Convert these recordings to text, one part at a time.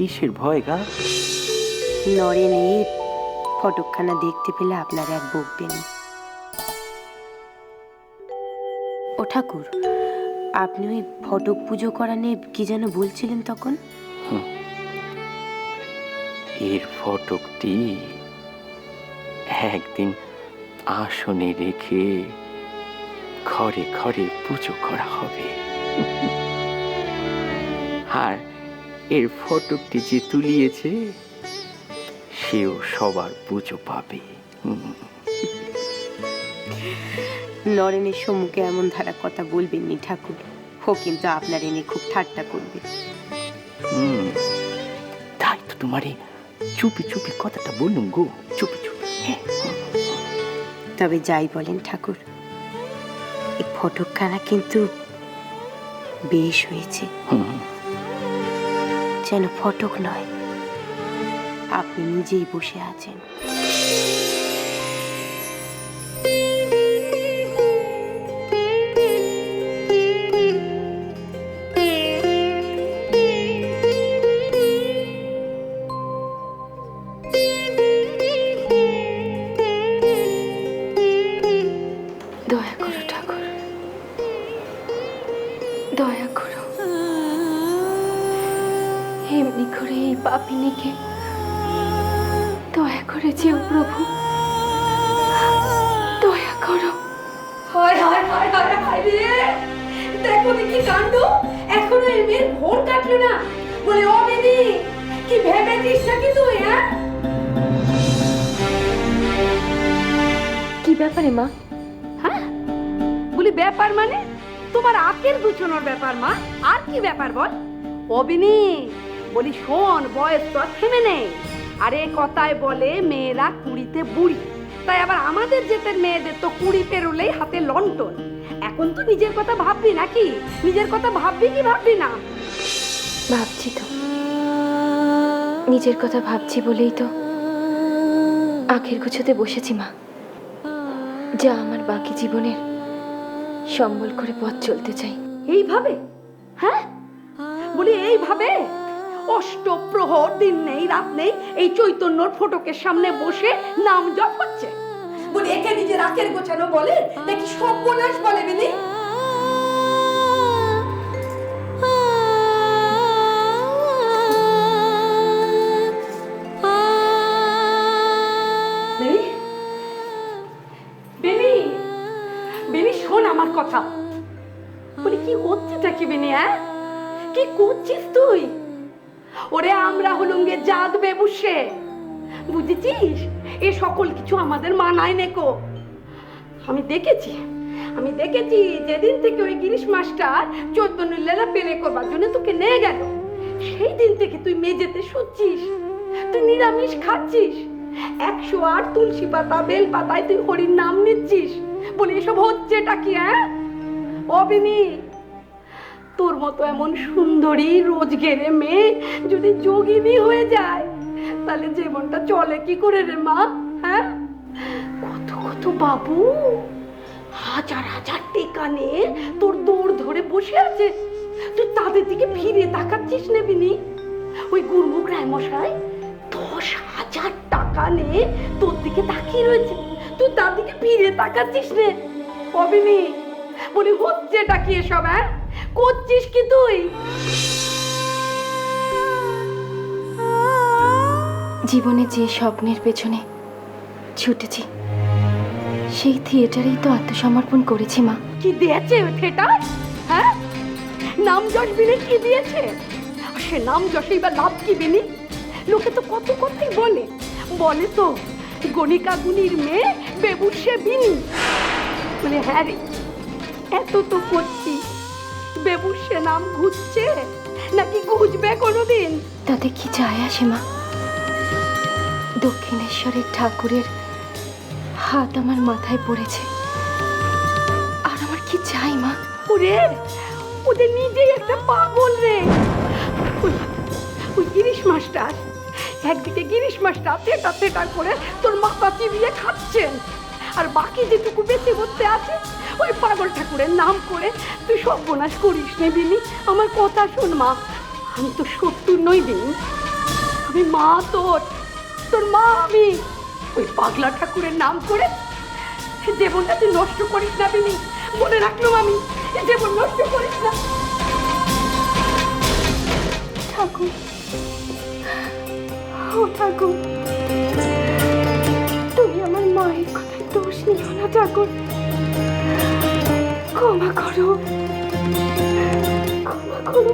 কিসের ভয় গা? নরেনের ফটকখানা দেখতে পেলে আপনারা এক বকবেন। ও ঠাকুর, আপনি ওই ফটক পুজো করা নিয়ে কি যেন বলছিলেন তখন? এর ফটকটি একদিন আসনে রেখে ঘরে ঘরে পুজো করা হবে। আর এর ফটকটি যে তুলিয়েছে সেও সবার পুজো পাবে। নরেনের সম্মুখে এমন ধারা কথা বলবেননি ঠাকুর, ও কিন্তু আপনার এনে খুব ঠাট্টা করবে। তাই তো তোমারে চুপি চুপি কথাটা বললুম গো, চুপি চুপি। তবে যাই বলেন ঠাকুর, এই ফটকখানা কিন্তু বেশ হয়েছে। যেন ফটক নয়, আপনি নিজেই বসে আছেন। দয়া করো ঠাকুর, দয়া করো। এমনি করে এই পাপিনীকে দয়া করে যেও প্রভু, দয়া করো। হায় হায় হায় হায় হায় রে, দেখো কি কাণ্ড! এখনো এই মেয়ের ভোর কাটলো না। বলে ও বেবি, কি ভেবেছিস নাকি তুই? হ্যাঁ, কি ব্যাপারে মা? হ্যাঁ বলি ব্যাপার মানে তোমার আকের গুছানোর ব্যাপার মা। আর কি ব্যাপার বল? অবিনী বলি শোন, বয়স তো আর থেমে নেই। আরে কথায় বলে মেয়েরা কুড়িতে বুড়ি, তাই আবার আমাদের জেতের মেয়েদের তো 20 পেরোলেই হাতে লন্ঠন। এখন তো নিজের কথা ভাববি নাকি? নিজের কথা ভাববি কি ভাববি না? ভাবছি তো, নিজের কথা ভাবছি বলেই তো আখের গুছোতে বসেছি মা, যা আমার বাকি জীবনের সম্বল করে পথ চলতে চাই। এইভাবে? হ্যাঁ বলি এইভাবে অষ্টপ্রহর দিন নেই রাত নেই এই চৈতন্যর ফটকের সামনে বসে নাম জপ হচ্ছে। বলি একে নিজের আকের গোছানো বলে নাকি সর্বনাশ বলে? বিনি শোন আমার কথা। বলি কি হচ্ছেটা কি বিনি? হ্যাঁ কি করছিস তুই? ওরে আমরা হলুম গে জাত বেবুসে, বুঝেছিস? এ সকল কিছু আমাদের মানায় নেকো। আমি দেখেছি যেদিন থেকে ওই গিরিশ মাস্টার চৈতন্য লীলা পেলে করবার জন্য তোকে নিয়ে গেল, সেই দিন থেকে তুই মেঝেতে শুচ্ছিস, তুই নিরামিষ খাচ্ছিস, 108 তুলসী পাতা বেল পাতায় তুই হরির নাম নিচ্ছিস। বলি এসব হচ্ছেটা কি? হ্যাঁ অবিনী, তোর মতো এমন সুন্দরী রোজগেরে মেয়ে যদি যোগিনী হয়ে যায় তাহলে জীবনটা চলে কি করে রে মা? হ্যাঁ কত কত বাবু হাজার হাজার টেকা নিয়ে তোর দৌড় ধরে বসে আছে, তুই তাদের দিকে ফিরে তাকাচ্ছিস না বিনি? ওই গুরমুখ রায় মশাই 10,000 টাকা নিয়ে তোর দিকে তাকিয়ে রয়েছে, তুই তার দিকে ফিরে তাকাচ্ছিস না। অবিনী বলি হচ্ছেটা কি এসব? হ্যাঁ করছিস কি তুই? জীবনে যে স্বপ্নের পেছনে ছুটেছি সেই থিয়েটারেই তো আত্মসমর্পণ করেছি মা। কি দিয়েছে ওই থিয়েটার? হ্যাঁ নাম যশ বিনে কি দিয়েছে? সে নাম যশেই বা লাভ কি বিনি? লোকে তো কত কথাই বলে তো গণিকা গুণীর মেয়ে বেবুসে বিনি। মানে হ্যাঁ রে, এত তো করছি, বেবুসে নাম ঘুরছে নাকি ঘুরবে কোনোদিন? তাতে কি যায় আসে মা? দক্ষিণেশ্বরের ঠাকুরের হাত আমার মাথায় পড়েছে, আর আমার কি চাই মা? ওরে ওদের নিজেই একটা পাগল রে। ওই গিরিশ মাস্টার একদিকে গিরিশ মাস্টার থেটা করে তোর মাথা চিবিয়ে খাচ্ছেন, আর বাকি যেটুকু বেঁচে করতে আছে ওই পাগল ঠাকুরের নাম করে তুই সর্বনাশ করিস নে বিনি। আমার কথা শোন মা, আমি তো 70 নই দিন, আমি মা তোর মা আমি। ওই পাগলা ঠাকুরের নাম করে জীবনটা তুই নষ্ট করিস না বিনি, বলে রাখলাম আমি, জীবন নষ্ট করিস না। ঠাকুর, ও ঠাকুর, তুমি আমার মায়ের কথায় দোষ নিও না ঠাকুর, ক্ষমা করো, ক্ষমা করো,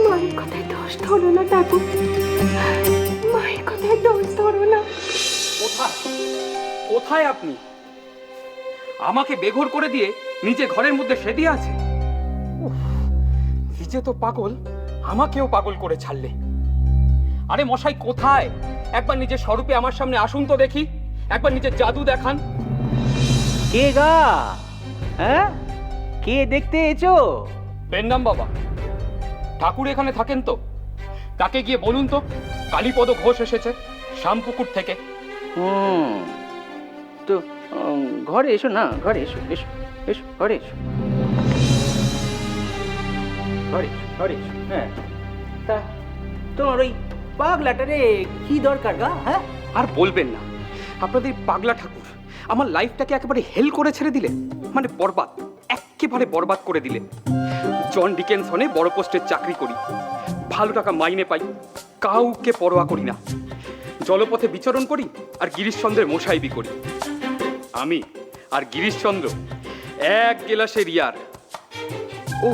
মায়ের কথায় দোষ ধরো না ঠাকুর, মায়ের কথায় দোষ ধরো না। কোথায় কোথায় আপনি? আমাকে বেঘর করে দিয়ে নিজে ঘরের মধ্যে সেদিয়ে আছে। উফ, নিজে তো পাগল, আমাকেও পাগল করে ছাড়লে। আরে মশাই কোথায়? একবার নিজের স্বরূপে আমার সামনে আসুন তো দেখি, একবার নিজের জাদু দেখান। কে গা? হ্যাঁ, কে দেখতে এসো? পেন্নাম বাবা ঠাকুর এখানে থাকেন তো? তাকে গিয়ে বলুন তো কালীপদ ঘোষ এসেছে শ্যামপুকুর থেকে। তো ঘরে এসো না, ঘরে এসো, এসো এসো, ঘরে এসো, ঘরে এসো, ঘরে এসো। হ্যাঁ, তা তোমার ওই পাগলাটারে কি দরকার গা? হ্যাঁ, আর বলবেন না, আপনাদের পাগলা ঠাকুর আমার লাইফটাকে একেবারে হেল করে ছেড়ে দিলেন, মানে বরবাদ, একেবারে বরবাদ করে দিলেন। জন ডিকেনসনে বড় পোস্টের চাকরি করি, ভালো টাকা মাইনে পাই, কাউকে পরোয়া করি না, জলপথে বিচরণ করি আর গিরিশচন্দ্রের মোসাইবি করি। আমি আর গিরিশচন্দ্র এক গেলাসের ইয়ার। ও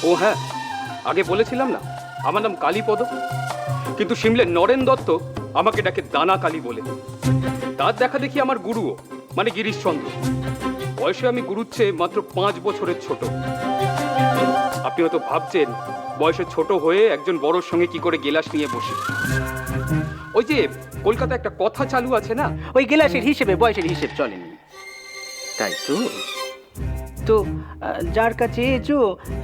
ও হ্যাঁ, আগে বলেছিলাম না আমার নাম কালীপদ, কিন্তু সিমলের নরেন দত্ত আমাকে ডাকে দানা কালী বলে। তার দেখা দেখি আমার গুরুও, মানে গিরিশচন্দ্র। বয়সে আমি গুরুর চেয়ে মাত্র 5 বছরের ছোট। আপনি হয়তো ভাবছেন বয়সে ছোট হয়ে একজন বড়োর সঙ্গে কি করে গেলাস নিয়ে বসি। ওই যে কলকাতায় একটা কথা চালু আছে না, ওই গেলাসের হিসেবে বয়সের হিসেব চলেনি, তাই তো? তো যার কাছে এসো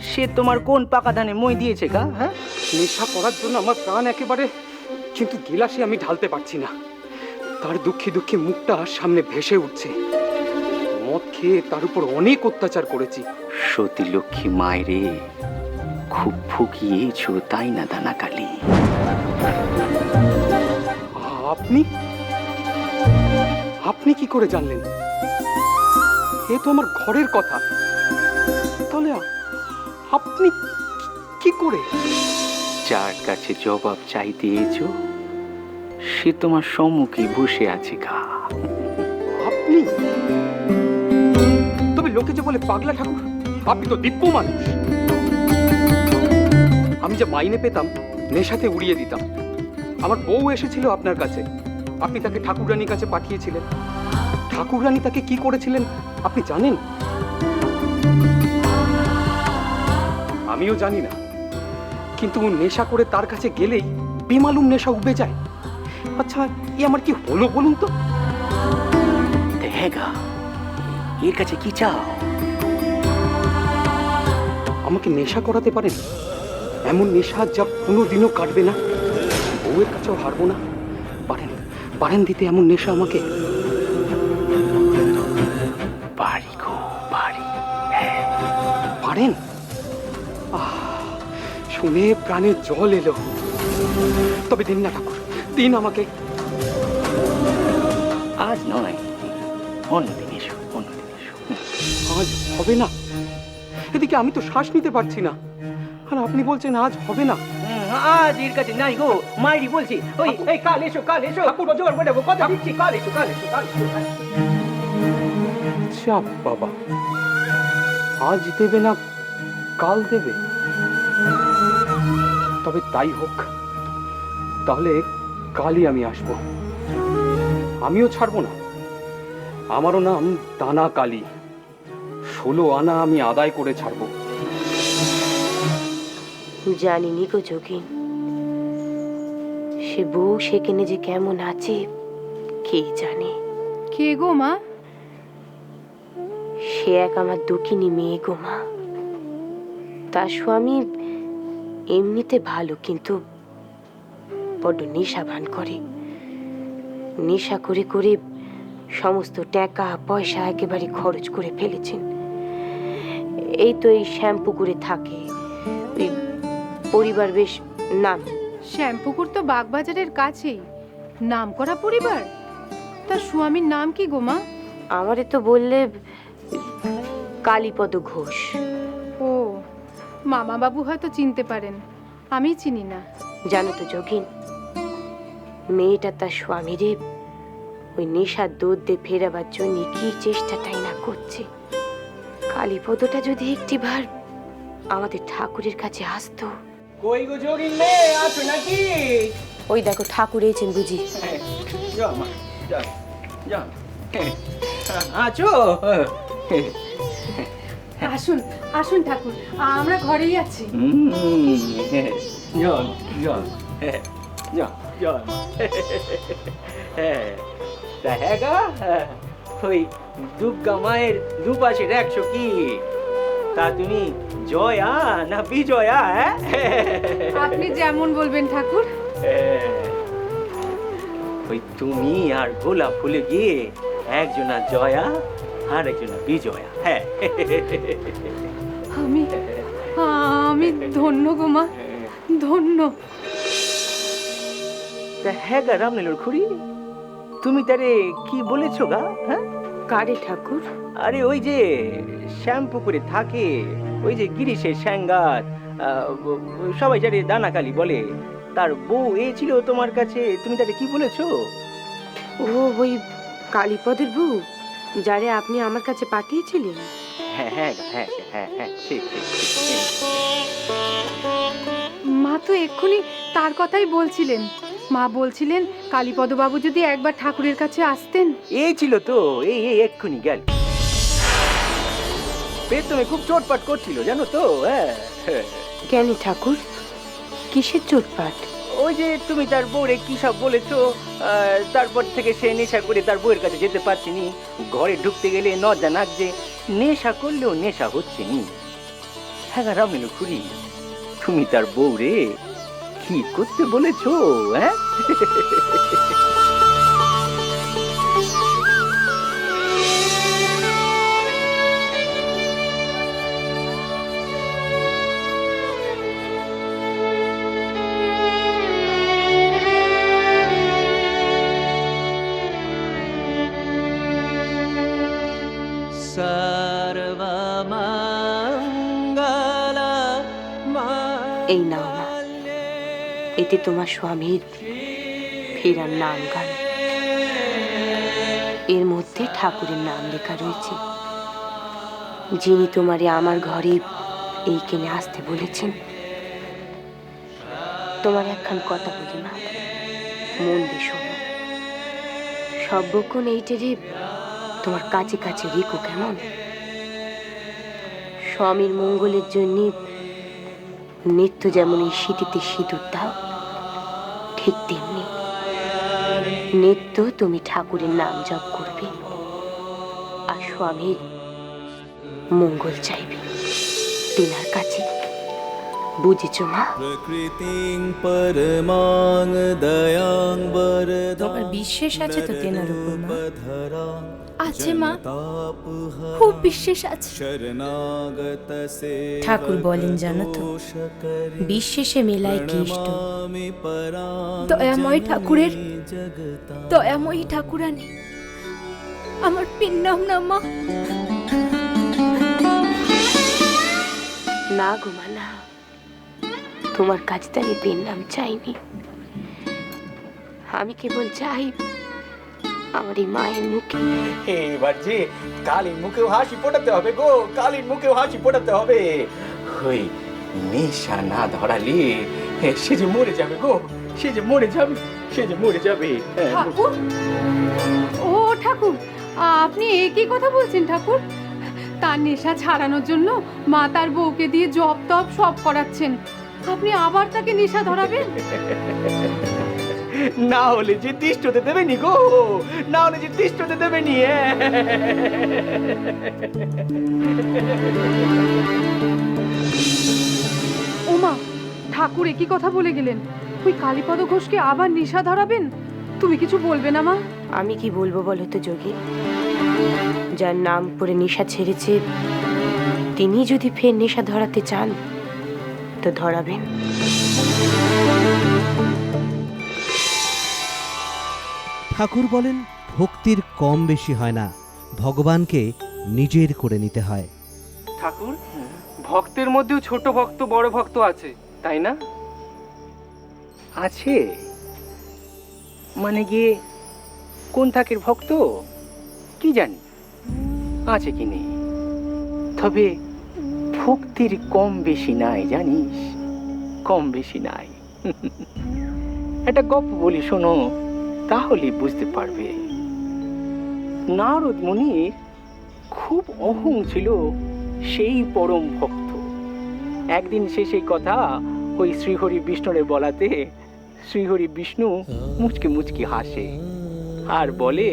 সে তোমার কোন পাকা ধানে মই দিয়েছে গা? হ্যাঁ, নেশা করার জন্য আমার প্রাণ একেবারে, কিন্তু গেলাসে আমি ঢালতে পারছি না। তার দুঃখে দুঃখে মুখটা সামনে ভেসে উঠছে। মদ খেয়ে তার উপর অনেক অত্যাচার করেছি। সতী লক্ষ্মী মায়েরে খুব ফুকিয়েছো, তাই না দানা কালী? আপনি আপনি কি করে জানলেন? এ তো আমার ঘরের কথা। তাহলে আপনি কি করে? যার কাছে জবাব চাইতে এসো সে তোমার সম্মুখে বসে আছে গা। আপনি? তবে লোকে যে বলে পাগলা ঠাকুর, আপনি তো দিব্য মানুষ। আমি যে মাইনে পেতাম নেশাতে উড়িয়ে দিতাম। আমার বউ এসেছিল আপনার কাছে, আপনি তাকে ঠাকুররানীর কাছে পাঠিয়েছিলেন। ঠাকুররানী তাকে কি করেছিলেন আপনি জানেন? আমিও জানি না, কিন্তু নেশা করে তার কাছে গেলেই বেমালুম নেশা উবে যায়। আচ্ছা, এ আমার কি হলো বলুন তো? হ্যাঁ গা, এর কাছে কি চাও? আমাকে নেশা করাতে পারেন, এমন নেশা যা কোনোদিনও কাটবে না, বউয়ের কাছেও হারবো না। পারেন পারেন দিতে এমন নেশা আমাকে? পারি গো, পারি। পারেন? শুনে প্রাণে জল এলো। তবে দিন না ঠাকুর, দিন আমাকে। আজ নয়, অন্যদিন এসো, অন্যদিন এসো। আজ হবে না? এদিকে আমি তো শ্বাস নিতে পারছি না, আর আপনি বলছেন আজ হবে না। আজ এর কাছে নাই গো, মাইরি বলছি। ওই এই কাল এসো, কাল এসো, জোর করে দেবো, কথা দিচ্ছি, কাল এসো, কাল এসো, কাল এসো। চাপ বাবা, আজ দেবে না কাল দেবে। তবে তাই হোক, তাহলে কালই আমি আসব। আমিও ছাড়বো না, আমারও নাম দানা কালী। 16 আনা আমি আদায় করে ছাড়বো। জানিনি গো যোগিন, সে বউ সেখানে যে কেমন আছে কে জানে। কে গো মা? সে এক আমার দুঃখিনী মেয়ে গো মা। তার স্বামী এমনিতে ভালো, কিন্তু বড্ড নেশা ভান করে। নেশা করে করে সমস্ত টাকা পয়সা একেবারে খরচ করে ফেলেছেন। এই তো এই শ্যামপুকুরে থাকে, ওই পরিবার বেশ নাম। শ্যামপুকুর তো বাগবাজারের কাছেই, নামকরা পরিবার। তার স্বামীর নাম কি গো মা? আমারে তো বললে কালীপদ ঘোষ। ও, মামা বাবু হয়তো চিনতে পারেন, আমি চিনি না। জানো তো যোগিন, মেয়েটা তার স্বামীরে ওই নেশার দুধ দিয়ে ফেরাবার জন্য কি চেষ্টাটাই না করছে। কালীপদটা যদি একটিবার আমাদের ঠাকুরের কাছে আসতো। কই গো যোগিন রে, আছো নাকি? ওই দেখো ঠাকুর এসেছেন বুঝি। যা মা, যা যা। আছো? আসুন আসুন ঠাকুর, আমরা ঘরেই আছি। জল জল জল জল। তা হ্যাঁ গা, ওই দুর্গা মায়ের দুপাশের 100 কি? তা তুমি জয়া না বিজয়া? আপনি যেমন বলবেন ঠাকুর। ওই তুমি আর গোলাপ ফুলে গিয়ে একজনা জয়া আর একজনা বিজয়া। হ্যাঁ, আমি আমি ধন্য গো মা, ধন্য। তা হ্যাঁ গা রামলীলার খুড়ি, তুমি তারে কি বলেছো গা? হ্যাঁ, কারে ঠাকুর? আরে ওই যে শ্যামপুকুরে থাকে, ওই যে গিরিশের স্যাঙ্গাত, সবাই যারে দানাকালি বলে, তার বউ এ ছিল তোমার কাছে, তুমি তারে কি বলেছো? ও ওই কালীপদের বউ, যারে আপনি আমার কাছে পাঠিয়েছিলেন। হ্যাঁ হ্যাঁ হ্যাঁ হ্যাঁ হ্যাঁ, ঠিক ঠিক ঠিক। মা তো এক্ষুনি তার কথাই বলছিলেন। মা বলছিলেন কালীপদ বাবু যদি একবার ঠাকুরের কাছে আসতেন। এই ছিল তো, এই এই এক্ষুনি গেল। পেটে খুব চোটপাট করছিল জানো তো। হ্যাঁ, কেন ঠাকুর, কিসের চোটপাট? ওই যে তুমি তার বউরে কি সব বলেছো, তারপর থেকে সে নেশা করে তার বউয়ের কাছে যেতে পারছিনি। ঘরে ঢুকতে গেলে নজা নাক যে নেশা করলেও নেশা হচ্ছে নি। হ্যাঁ রামলীলা খুড়ি, তুমি তার বউরে কি করতে বলেছো? হ্যাঁ, এই নাও মা, এতে তোমার স্বামীর ফেরার নাম গান। এর মধ্যে ঠাকুরের নাম লেখা রয়েছে, যিনি তোমারে আমার ঘরে এইখানে আসতে বলেছেন। তোমার একখান কথা বলি মা, মন দিয়ে শোনো। সর্বক্ষণ এইটারে তোমার কাছে কাছে রেখো কেমন? স্বামীর মঙ্গলের জন্য নিত্য যেমন এই শীতিতে সিঁদুর দাও, ঠিক তেমনি নিত্য তুমি ঠাকুরের নাম জপ করবে আর স্বামীর মঙ্গল চাইবে তিনার কাছে। বুঝেছ মা? তোমার বিশ্বাস আছে তো তেনার উপর মা? আছে মা, খুব বিশ্বাস আছে। ঠাকুর বলেন জানো তো, বিশ্বাসে মেলায় কেষ্ট। দয়াময় ঠাকুরের, দয়াময়ী ঠাকুরানী আমার পিন্নাম না মা। না গো মা না, তোমার কাছে তো আমি পিন্নাম চাইনি। আমি কেবল চাই আমার এই মায়ের মুখে। এবার যে কালীর মুখেও হাসি ফোটাতে হবে গো, কালীর মুখেও হাসি ফোটাতে হবে। ওই নেশা না ধরালে সে যে মরে যাবে গো, সে যে মরে যাবে, সে যে মরে যাবে। ঠাকুর, ও ঠাকুর, আপনি একই কথা বলছেন ঠাকুর? তার নেশা ছাড়ানোর জন্য মা তার বউকে দিয়ে জপ তপ সব করাচ্ছেন, আপনি আবার তাকে নেশা ধরাবেন? না হলে যে তিষ্ঠতে দেবে নি গো, না হলে যে তিষ্ঠতে দেবে নি। ওমা, ঠাকুর একই কথা বলে গেলেন, ওই কালীপদ ঘোষকে আবার নেশা ধরাবেন? তুমি কিছু বলবে না মা? আমি কি বলবো বলো তো যোগী? যার নাম করে নেশা ছেড়েছে, তিনি যদি ফের নেশা ধরাতে চান তো ধরাবেন। ঠাকুর বলেন ভক্তির কম বেশি হয় না, ভগবানকে নিজের করে নিতে হয়। ঠাকুর, ভক্তের মধ্যেও ছোট ভক্ত বড় ভক্ত আছে, তাই না? আছে মানে গিয়ে কোন থাকের ভক্ত কি জানি আছে কি নেই, তবে ভক্তির কম বেশি নাই জানিস, কম বেশি নাই। একটা গল্প বলি শোনো, তাহলে বুঝতে পারবে। নারদ মুনির খুব অহং ছিল, সেই পরম ভক্ত। একদিন সে সেই কথা ওই শ্রীহরি বিষ্ণুরে বলাতে শ্রীহরি বিষ্ণু মুচকি মুচকি হাসে আর বলে,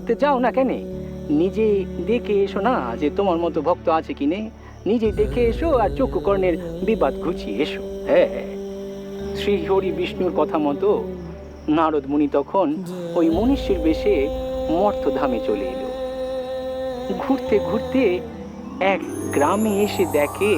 তো যাও না কেন, নিজে দেখে এসো না যে তোমার মতো ভক্ত আছে কি নেই, নিজে দেখে এসো আর চক্ষু কর্ণের বিবাদ ঘুচিয়ে এসো। হ্যাঁ, শ্রীহরি বিষ্ণুর কথা মতো নারদ মুনি তখন ওই মনীষীর বেশে মর্তধামে চলে এলো। ঘুরতে ঘুরতে এক গ্রামে এসে দেখে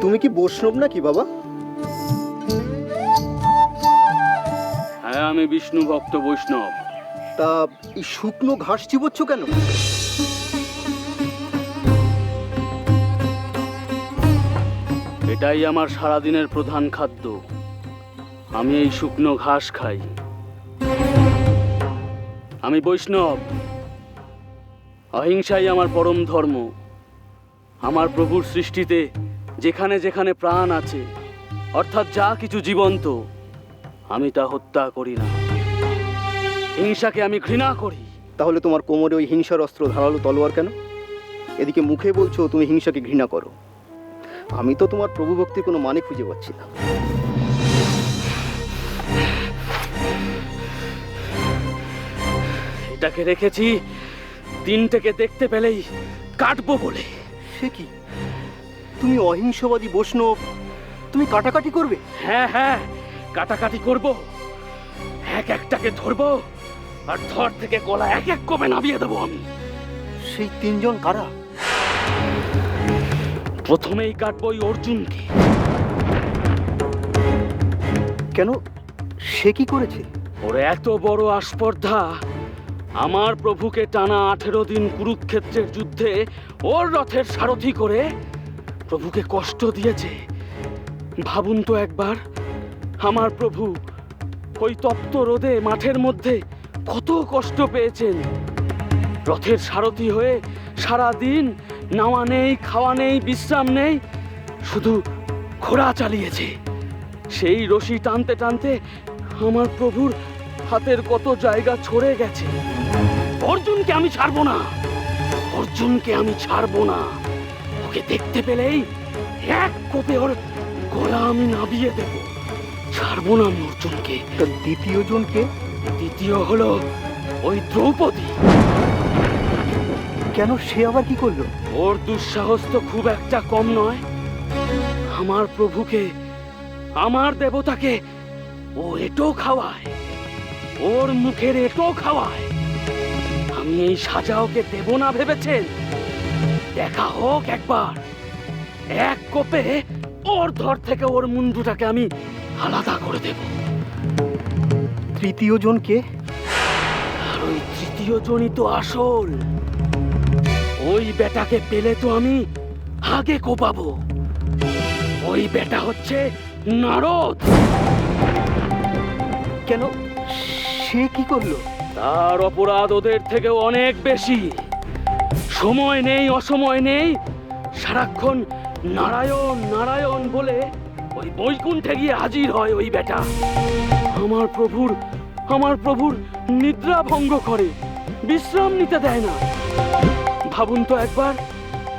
তুমি কি বৈষ্ণব নাকি বাবা? হ্যাঁ, আমি বিষ্ণু ভক্ত বৈষ্ণব। তা এই শুকনো ঘাস চিবোচ্ছ কেন? এটাই আমার সারাদিনের প্রধান খাদ্য। আমি এই শুকনো ঘাস খাই। আমি বৈষ্ণব। অহিংসাই আমার পরম ধর্ম। আমার প্রভুর সৃষ্টিতে যেখানে যেখানে প্রাণ আছে, অর্থাৎ যা কিছু জীবন্ত, আমি তা হত্যা করি না। হিংসাকে আমি ঘৃণা করি। তাহলে তোমার কোমরে ওই হিংসার অস্ত্র ধারালো তলোয়ার কেন? এদিকে মুখে বলছো তুমি হিংসাকে ঘৃণা করো, আমি তো তোমার প্রভু ভক্তির কোনো মানে খুঁজে পাচ্ছি না। এটাকে রেখেছি দিনটাকে দেখতে পেলেই কাটবো বলে। সে কি, তুমি অহিংসবাদী বৈষ্ণব, তুমি কাটাকাটি করবে? হ্যাঁ হ্যাঁ, কাটাকাটি করব। এক একটাকে ধরবো আর ধর থেকে গলা এক এক করে নামিয়ে দেবো আমি। সেই তিনজন কারা? প্রথমেই কাটবো ওই অর্জুনকে। কেন, সে কি করেছে? ওর এত বড় আস্পর্ধা, আমার প্রভুকে টানা 18 দিন কুরুক্ষেত্রের যুদ্ধে ওর রথের সারথি করে প্রভুকে কষ্ট দিয়েছে। ভাবুন তো একবার, আমার প্রভু ওই তপ্ত রোদে মাঠের মধ্যে কত কষ্ট পেয়েছেন। রথের সারথি হয়ে সারা দিন নাওয়া নেই, খাওয়া নেই, বিশ্রাম নেই, শুধু ঘোড়া চালিয়েছে। সেই রশি টানতে টানতে আমার প্রভুর হাতের কত জায়গা ছড়ে গেছে। অর্জুনকে আমি ছাড়বো না, অর্জুনকে আমি ছাড়বো না। ওকে দেখতে পেলেই এক কোপে ওর গলা আমি নাবিয়ে দেব। ছাড়বো না আমি অর্জুনকে। দ্বিতীয় জনকে? দ্বিতীয় হলো ওই দ্রৌপদী। কেন, সে আবার কি করলো? ওর দুঃসাহস তো খুব একটা কম নয়। আমার প্রভুকে, আমার দেবতাকে ও এটো খাওয়ায়, ওর মুখের এটো খাওয়ায়। আমি এই সাজা ওকে দেব না ভেবেছেন? দেখা হোক একবার। এক কোপে ওর ধর থেকে ওর মুন্ডুটাকে আমি আলাদা করে দেব। তৃতীয় জনকে? আর ওই তৃতীয় জনই তো আসল। ওই বেটাকে পেলে তো আমি আগে কোপাবো। ওই বেটা হচ্ছে নারদ। কেন, সে কি করলো? তার অপরাধ ওদের থেকে অনেক বেশি। সময় নেই, অসময় নেই, সারাক্ষণ নারায়ণ নারায়ণ বলে ওই বৈকুণ্ঠে গিয়ে হাজির হয় ওই বেটা। আমার প্রভুর নিদ্রা ভঙ্গ করে, বিশ্রাম নিতে দেয় না। ভাবুন তো একবার,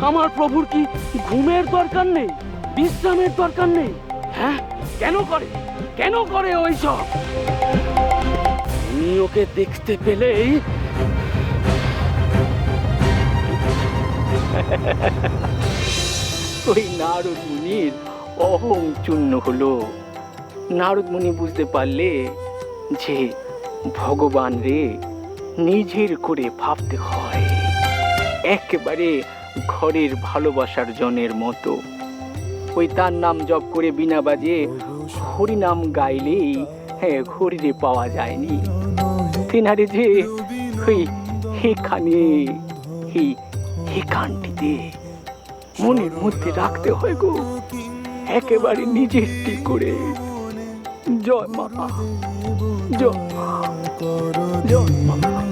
আমার প্রভুর কি ঘুমের দরকার নেই, বিশ্রামের দরকার নেই? হ্যাঁ, কেন করে ওই সব? আমি ওকে দেখতে পেলেই ওই নারদ মুনির অহং চূর্ণ হলো। নারদ মুনি বুঝতে পারলে যে ভগবান রে নিজের করে ভাবতে হয়, একেবারে ঘরের ভালোবাসার জনের মতো। ওই তার নাম জপ করে বিনা বাজে হরিনাম গাইলেই হরিরে পাওয়া যায়নি। তেনারে যে ওই এখানে এখানটিতে মনের মধ্যে রাখতে হয় গো, একেবারে নিজেরটি করে। জয় মা, জয় মা, জয় মা।